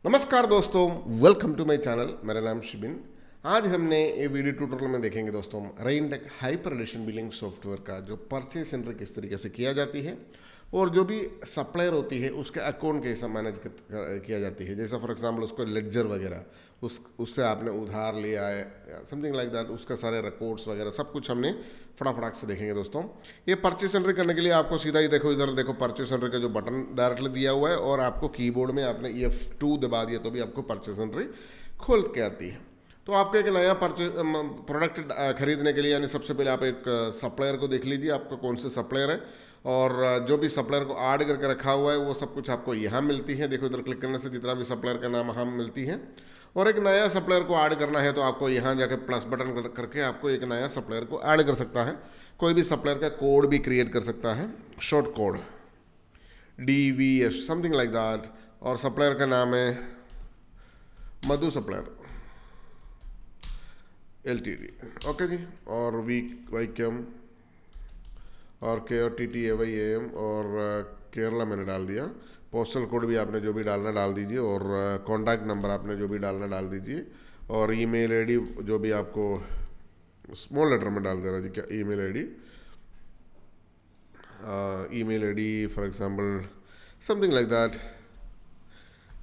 नमस्कार दोस्तों, welcome to my channel. मेरा नाम शिबिन। आज हमने ये वीडियो ट्यूटोरियल में देखेंगे दोस्तों रेनडेक हाइपर एडिशन बिलिंग सॉफ्टवेयर का जो परचेस एंट्री किस तरीके से किया जाती है और जो भी सप्लायर होती है उसके अकाउंट कैसे मैनेज किया जाती है। जैसा फॉर एग्जांपल उसको लेडजर वगैरह उससे आपने उधार लिया है, समथिंग लाइक दैट, उसका सारे रिकॉर्ड्स वगैरह सब कुछ हमने फटाफट से देखेंगे दोस्तों। ये परचेस एंट्री करने के लिए आपको सीधा ही देखो, इधर देखो परचेस एंट्री का जो बटन डायरेक्टली दिया हुआ है और आपको कीबोर्ड में आपने F2 दबा दिया तो भी आपको परचेस एंट्री खोल के आती है। तो आपको एक नया प्रोडक्ट खरीदने के लिए यानी सबसे पहले आप एक सप्लायर को देख लीजिए, आपका कौन से सप्लायर है और जो भी सप्लायर को ऐड करके रखा हुआ है वो सब कुछ आपको यहाँ मिलती है। देखो इधर क्लिक करने से जितना भी सप्लायर का नाम हम मिलती है और एक नया सप्लायर को ऐड करना है तो आपको यहाँ जाके प्लस बटन करके आपको एक नया सप्लायर को ऐड कर सकता है। कोई भी सप्लायर का कोड भी क्रिएट कर सकता है, short code DVS something like that, और सप्लायर का नाम है मधु सप्लायर LTD, ओके जी। और वाईकम और KOTTAYAM और केरला मैंने डाल दिया। पोस्टल कोड भी आपने जो भी डालना डाल दीजिए और कॉन्टैक्ट नंबर आपने जो भी डालना डाल दीजिए और ईमेल आईडी जो भी आपको स्मॉल लेटर में डाल देना जी। क्या email ID for example something like that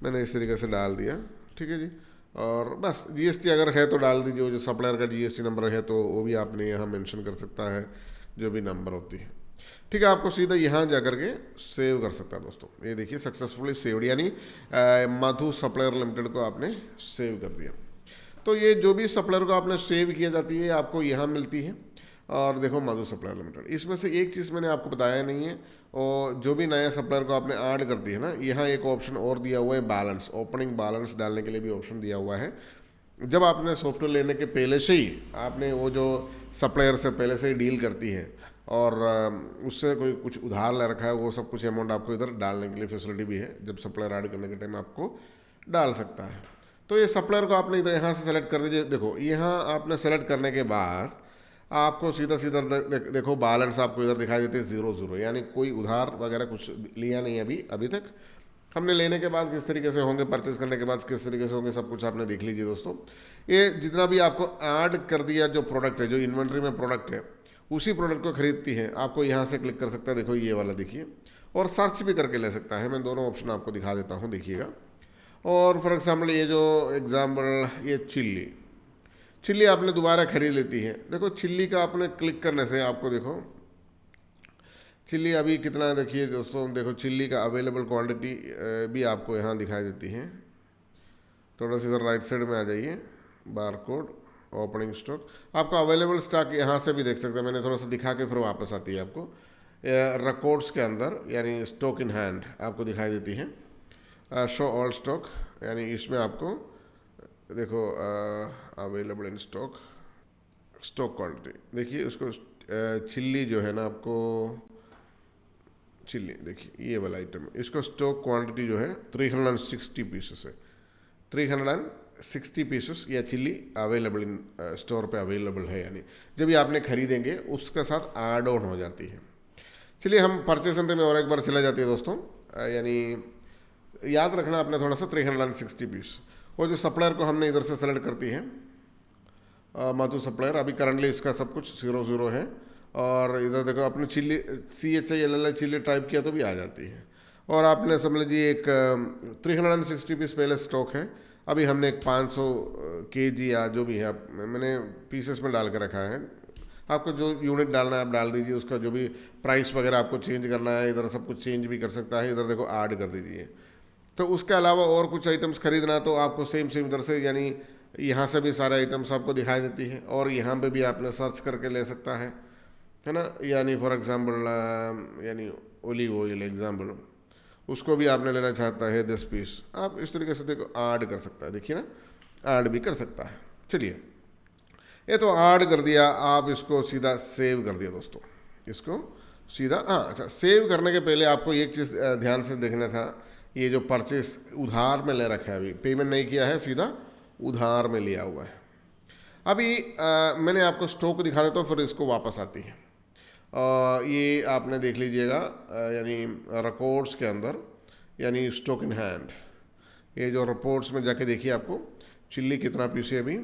मैंने इस तरीके से डाल दिया, ठीक है जी। और बस GST अगर है तो डाल दीजिए, जो सप्लायर का GST नंबर है तो वो भी आपने यहाँ मेंशन कर सकता है, जो भी नंबर होती है, ठीक है। आपको सीधा यहाँ जा करके सेव कर सकता है दोस्तों। ये देखिए सक्सेसफुली सेव्ड, यानी मधु सप्लायर लिमिटेड को आपने सेव कर दिया। तो ये जो भी सप्लायर को आपने सेव किया जाती है आपको यहाँ मिलती है। और देखो मधु सप्लायर लिमिटेड, इसमें से एक चीज़ मैंने आपको बताया नहीं है, और जो भी नया सप्लायर को आपने ऐड कर दिया ना, यहाँ एक ऑप्शन और दिया हुआ है बैलेंस, ओपनिंग बैलेंस डालने के लिए भी ऑप्शन दिया हुआ है। जब आपने सॉफ्टवेयर लेने के पहले से ही आपने वो जो सप्लायर से पहले से ही डील करती है और उससे कोई कुछ उधार ले रखा है, वो सब कुछ अमाउंट आपको इधर डालने के लिए फैसिलिटी भी है। जब सप्लायर ऐड करने के टाइम आपको डाल सकता है। तो ये सप्लायर को आपने इधर यहाँ से सेलेक्ट कर दीजिए। देखो यहाँ आपने सेलेक्ट करने के बाद आपको सीधा सीधा देखो बैलेंस आपको इधर दिखाई देते 0 यानी कोई उधार वगैरह कुछ लिया नहीं अभी तक। हमने लेने के बाद किस तरीके से होंगे, परचेस करने के बाद किस तरीके से होंगे, सब कुछ आपने देख लीजिए दोस्तों। ये जितना भी आपको ऐड कर दिया जो प्रोडक्ट है, जो इन्वेंट्री में प्रोडक्ट है, उसी प्रोडक्ट को खरीदती है, आपको यहाँ से क्लिक कर सकता है। देखो ये वाला देखिए, और सर्च भी करके ले सकता है। मैं दोनों ऑप्शन आपको दिखा देता हूँ, देखिएगा। और फॉर एग्जाम्पल ये जो एग्जाम्पल ये चिल्ली आपने दोबारा खरीद लेती है। देखो चिल्ली का आपने क्लिक करने से आपको देखो चिल्ली अभी कितना, देखिए दोस्तों, देखो चिल्ली का अवेलेबल क्वांटिटी भी आपको यहाँ दिखाई देती है। थोड़ा सा इधर राइट साइड में आ जाइए, बार कोड ओपनिंग स्टॉक, आपको अवेलेबल स्टॉक यहाँ से भी देख सकते हैं। मैंने थोड़ा सा दिखा के फिर वापस आती है आपको रिकॉर्ड्स के अंदर, यानी स्टॉक इन हैंड आपको दिखाई देती है। शो ऑल स्टॉक, यानी इसमें आपको देखो अवेलेबल इन स्टॉक क्वांटिटी, देखिए उसको चिल्ली जो है ना, आपको चिल्ली देखिए ये वाला आइटम, इसको स्टॉक क्वांटिटी जो है 360 पीसेस है। 360 पीसेस या चिल्ली अवेलेबल इन स्टोर पे अवेलेबल है, यानी जब भी आपने खरीदेंगे उसके साथ ऐड ऑन हो जाती है। चलिए हम परचेस एंट्री में और एक बार चला जाती है दोस्तों, यानी याद रखना आपने थोड़ा सा 360 पीस। वो जो सप्लायर को हमने इधर से सेलेक्ट करती है मधु सप्लायर, अभी करंटली इसका सब कुछ 0 है। और इधर देखो आपने चिल्ली CHILL चिल्ली टाइप किया तो भी आ जाती है। और आपने समझ लीजिए एक 360 पीस पहले स्टॉक है, अभी हमने एक 500 kg या जो भी है मैंने पीसेस में डाल के रखा है। आपको जो यूनिट डालना है आप डाल दीजिए, उसका जो भी प्राइस वगैरह आपको चेंज करना है इधर सब कुछ चेंज भी कर सकता है। इधर देखो ऐड कर दीजिए। तो उसके अलावा और कुछ आइटम्स खरीदना तो आपको सेम इधर से, यानी यहाँ से भी सारे आइटम्स आपको दिखाई देती है और यहाँ पे भी आपने सर्च करके ले सकता है ना। यानी फॉर एग्जांपल यानी ओलिव ऑयल एग्जांपल, उसको भी आपने लेना चाहता है 10 पीस, आप इस तरीके से देखो ऐड कर सकता है। देखिए ना, ऐड भी कर सकता है। चलिए ये तो ऐड कर दिया, आप इसको सीधा सेव कर दिया दोस्तों। इसको सीधा अच्छा, सेव करने के पहले आपको एक चीज़ ध्यान से देखना था, ये जो परचेस उधार में ले रखा है, अभी पेमेंट नहीं किया है, सीधा उधार में लिया हुआ है। अभी मैंने आपको स्टॉक दिखा देता हूँ, फिर इसको वापस आती है। ये आपने देख लीजिएगा, यानी रिकॉर्ड्स के अंदर, यानी स्टॉक इन हैंड, ये जो रिपोर्ट्स में जाके देखिए आपको चिल्ली कितना पीस है अभी,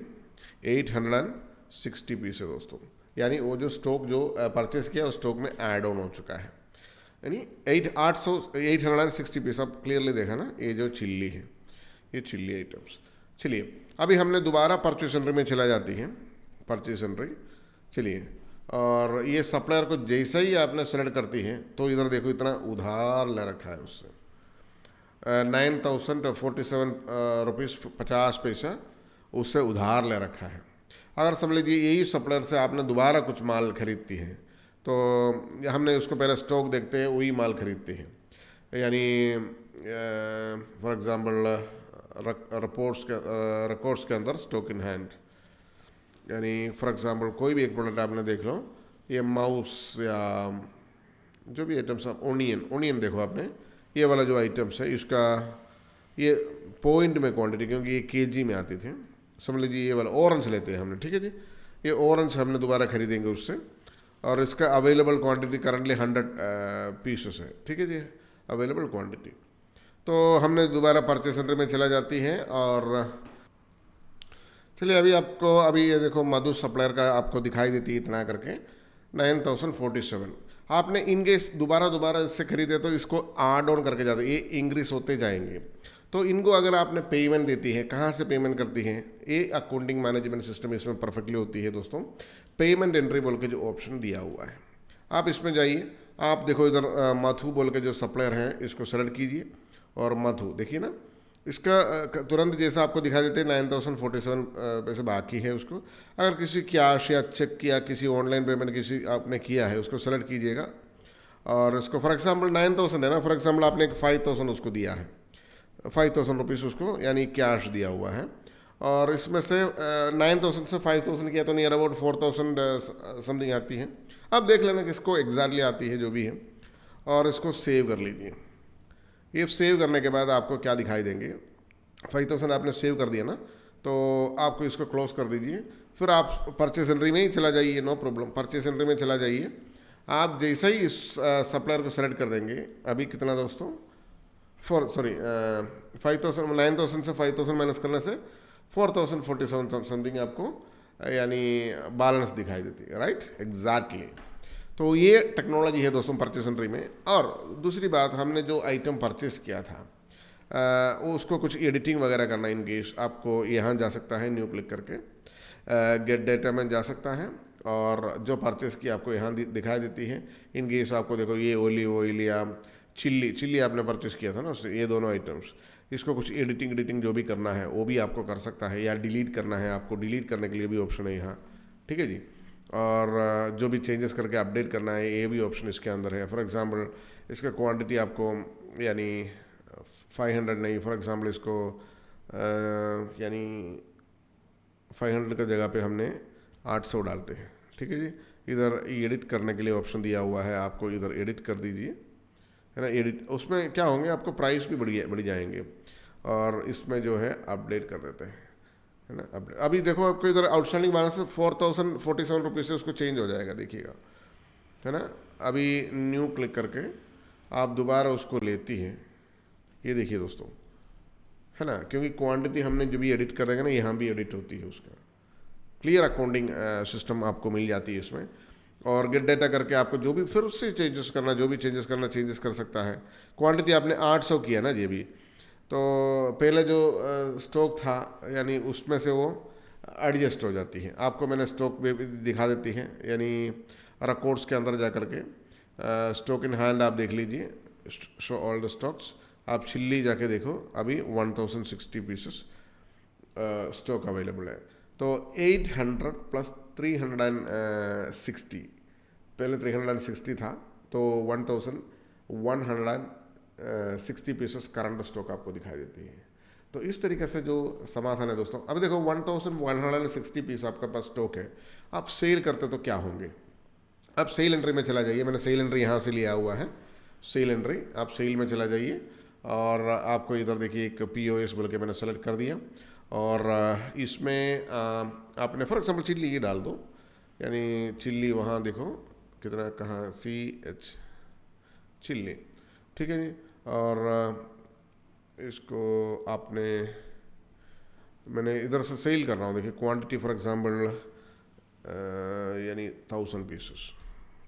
860 पीस है दोस्तों। यानी वो जो स्टॉक जो परचेस किया उस स्टॉक में ऐड ऑन हो चुका है, यानी 860 पीस। अब क्लियरली देखा ना, ये जो चिल्ली है ये चिल्ली आइटम्स। चलिए अभी हमने दोबारा परचेस एंट्री में चला जाती है, परचेस एंट्री। चलिए, और ये सप्लायर को जैसे ही आपने सेलेक्ट करती है तो इधर देखो इतना उधार ले रखा है उससे, 9047 रुपीज़ 50 पैसा उससे उधार ले रखा है। अगर समझ लीजिए यही सप्लायर से आपने दोबारा कुछ माल खरीदती है तो हमने उसको पहले स्टॉक देखते हैं, वही माल खरीदते हैं। यानी फॉर एग्ज़ाम्पल रिकॉर्ड्स के अंदर स्टॉक इन हैंड, यानी फॉर एग्ज़ाम्पल कोई भी एक प्रोडक्ट आपने देख लो, ये माउस या जो भी आइटम्स, आप ओनियन देखो आपने, ये वाला जो आइटम्स है इसका ये पॉइंट में क्वांटिटी, क्योंकि ये केजी में आती थी। समझ लीजिए ये वाला ऑरेंज लेते हैं हमने, ठीक है जी, ये ऑरेंज हमने दोबारा खरीदेंगे उससे, और इसका अवेलेबल क्वांटिटी करंटली 100 पीसेस है, ठीक है जी, अवेलेबल क्वांटिटी। तो हमने दोबारा परचेस सेंटर में चला जाती है। और चलिए अभी ये देखो मधु सप्लायर का आपको दिखाई देती है इतना करके 9047। आपने इनकेस दोबारा इससे खरीदे तो इसको ऐड ऑन करके जाते, ये इंक्रीज होते जाएंगे। तो इनको अगर आपने पेमेंट देती है, कहाँ से पेमेंट करती है, ये अकाउंटिंग मैनेजमेंट सिस्टम इसमें परफेक्टली होती है दोस्तों। पेमेंट एंट्री बोल के जो ऑप्शन दिया हुआ है, आप इसमें जाइए, आप देखो इधर मधु बोल के जो सप्लायर हैं इसको सेलेक्ट कीजिए, और मधु देखिए ना, इसका तुरंत जैसा आपको दिखा देते हैं 9047 पैसे बाकी है उसको। अगर किसी कैश या चेक या किसी ऑनलाइन पेमेंट किसी आपने किया है उसको सेलेक्ट कीजिएगा, और इसको फॉर एग्जांपल 9000 है ना, फॉर एग्जांपल आपने एक 5000 उसको दिया है, 5000 रुपीज़ उसको यानी कैश दिया हुआ है, और इसमें से 9000 से 5000 किया तो नियर अबाउट 4000 समथिंग आती है। अब देख लेना किसको एग्जैक्टली आती है जो भी है, और इसको सेव कर लीजिए। ये सेव करने के बाद आपको क्या दिखाई देंगे, 5000 आपने सेव कर दिया ना, तो आपको इसको क्लोज कर दीजिए। फिर आप परचेस एंट्री में ही चला जाइए, नो प्रॉब्लम, परचेस एंट्री में चला जाइए। आप जैसे ही इस सप्लायर को सेलेक्ट कर देंगे, अभी कितना दोस्तों, 9000 से 5000 माइनस करने से 4047 समथिंग आपको यानी बैलेंस दिखाई देती है, राइट, एग्जैक्टली। तो ये टेक्नोलॉजी है दोस्तों परचेस एंट्री में। और दूसरी बात, हमने जो आइटम परचेस किया था उसको कुछ एडिटिंग वगैरह करना, इन केस आपको यहाँ जा सकता है, न्यू क्लिक करके गेट डेटा में जा सकता है, और जो परचेस की आपको यहाँ दिखाई देती है। इन केस आपको देखो ये ओलिव ऑयल या चिल्ली आपने परचेस किया था ना उससे, ये दोनों आइटम्स, इसको कुछ एडिटिंग जो भी करना है वो भी आपको कर सकता है, या डिलीट करना है आपको, डिलीट करने के लिए भी ऑप्शन है यहाँ, ठीक है जी। और जो भी चेंजेस करके अपडेट करना है ये भी ऑप्शन इसके अंदर है। फॉर एग्जांपल इसका क्वांटिटी आपको यानी 500 नहीं, फॉर एग्जांपल इसको यानी 500 का जगह पे हमने 800 डालते हैं, ठीक है जी। इधर एडिट करने के लिए ऑप्शन दिया हुआ है, आपको इधर एडिट कर दीजिए, है ना, एडिट। उसमें क्या होंगे, आपको प्राइस भी बढ़ जाएंगे, और इसमें जो है अपडेट कर देते हैं, है ना। अभी देखो आपको इधर आउटस्टैंडिंग बैलेंस 4047 रुपीज़ से उसको चेंज हो जाएगा, देखिएगा, है ना। अभी न्यू क्लिक करके आप दोबारा उसको लेती हैं, ये देखिए दोस्तों, है ना, क्योंकि क्वांटिटी हमने जो भी एडिट कर देंगे ना, यहाँ भी एडिट होती है उसका। क्लियर अकाउंटिंग सिस्टम आपको मिल जाती है इसमें। और गेट डेटा करके आपको जो भी फिर उससे चेंजेस करना, जो भी चेंजेस करना चेंजेस कर सकता है। क्वांटिटी आपने 800 किया ना ये भी, तो पहले जो स्टॉक था यानी उसमें से वो एडजस्ट हो जाती है। आपको मैंने स्टॉक भी दिखा देती है, यानी रिकॉर्ड्स के अंदर जा करके स्टॉक इन हैंड आप देख लीजिए, शो ऑल द स्टॉक्स। आप चिल्ली जाके देखो, अभी 1060 पीसेस स्टॉक अवेलेबल है। तो 800 प्लस 360, पहले 360 था, तो 1160 पीसेस करंट स्टॉक आपको दिखाई देती है। तो इस तरीके से जो समाधान है दोस्तों। अब देखो 1160 पीस आपका पास स्टॉक है, आप सेल करते तो क्या होंगे। अब सेल एंट्री में चला जाइए, मैंने सेल एंट्री यहाँ से लिया हुआ है, सेल एंट्री, आप सेल में चला जाइए, और आपको इधर देखिए एक POS बोल के मैंने सेलेक्ट कर दिया, और इसमें आपने फॉर एग्जाम्पल चिल्ली ये डाल दो, यानी चिल्ली वहाँ देखो कितना, कहाँ, CH चिल्ली, ठीक है जी। और इसको आपने, मैंने इधर से सेल कर रहा हूँ, देखिए क्वांटिटी फॉर एग्जांपल यानी 1000 पीसेस,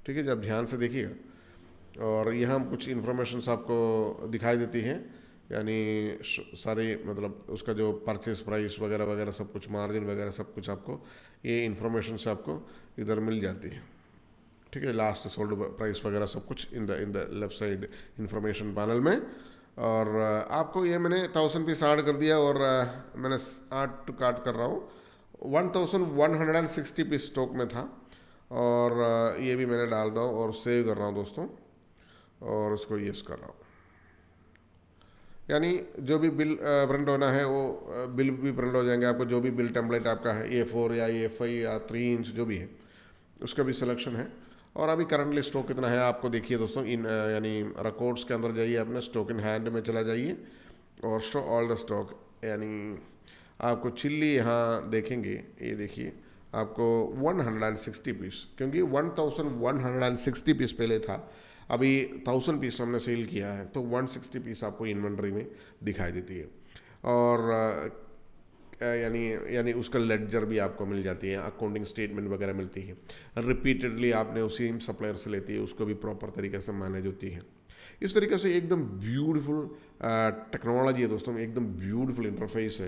ठीक है। जब ध्यान से देखिएगा और यहाँ कुछ इन्फॉर्मेशन आपको दिखाई देती है, यानी सारी मतलब उसका जो परचेस प्राइस वगैरह वगैरह सब कुछ, मार्जिन वगैरह सब कुछ आपको ये इन्फॉर्मेशन से आपको इधर मिल जाती है, ठीक है। लास्ट सोल्ड प्राइस वगैरह सब कुछ in the left side information panel में। और आपको ये मैंने 1000 पीस ऐड कर दिया और मैंने 8 काट कर रहा हूँ, 1160 पीस स्टॉक में था और ये भी मैंने डाल रहा हूँ और सेव कर रहा हूँ दोस्तों, और उसको यस कर रहा हूँ। यानी जो भी बिल प्रिंट होना है वो बिल भी प्रिंट हो जाएंगे आपको, जो भी बिल टेम्पलेट आपका है A4 या A5 या 3 इंच जो भी है उसका भी सिलेक्शन है। और अभी करंटली स्टॉक कितना है आपको देखिए दोस्तों, इन यानी रिकॉर्ड्स के अंदर जाइए, अपने स्टॉक इन हैंड में चला जाइए और शो ऑल द स्टॉक, यानी आपको चिल्ली यहाँ देखेंगे, ये देखिए आपको 160 पीस, क्योंकि 1160 पीस पहले था, अभी 1000 पीस हमने सेल किया है, तो 160 पीस आपको इन्वेंट्री में दिखाई देती है। और यानी उसका लेडजर भी आपको मिल जाती है, अकाउंटिंग स्टेटमेंट वगैरह मिलती है, रिपीटेडली आपने उसी सप्लायर से लेती है, उसको भी प्रॉपर तरीके से मैनेज होती है। इस तरीके से एकदम ब्यूटीफुल टेक्नोलॉजी है दोस्तों, एकदम ब्यूटीफुल इंटरफेस है।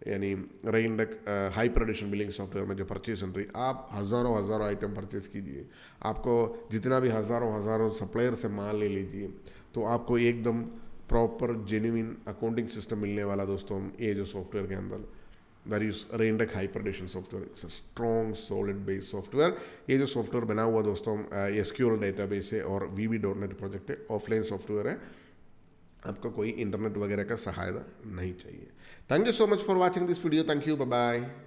यानी रेनडेक हाइपर एडिशन बिलिंग सॉफ्टवेयर में जो परचेज एंट्री, आप हज़ारों आइटम परचेज कीजिए, आपको जितना भी हज़ारों सप्लायर से माल ले लीजिए, तो आपको एकदम प्रॉपर जेन्युइन अकाउंटिंग सिस्टम मिलने वाला दोस्तों ये जो सॉफ्टवेयर के अंदर, that is Raindeck hyper edition software. It's a strong solid base software. ये जो सॉफ्टवेयर बना हुआ दोस्तों SQL डेटाबेस है और VB.NET प्रोजेक्ट है, ऑफलाइन सॉफ्टवेयर है, आपको कोई इंटरनेट वगैरह का सहायता नहीं चाहिए। Thank you so much for watching this video, thank you, bye bye.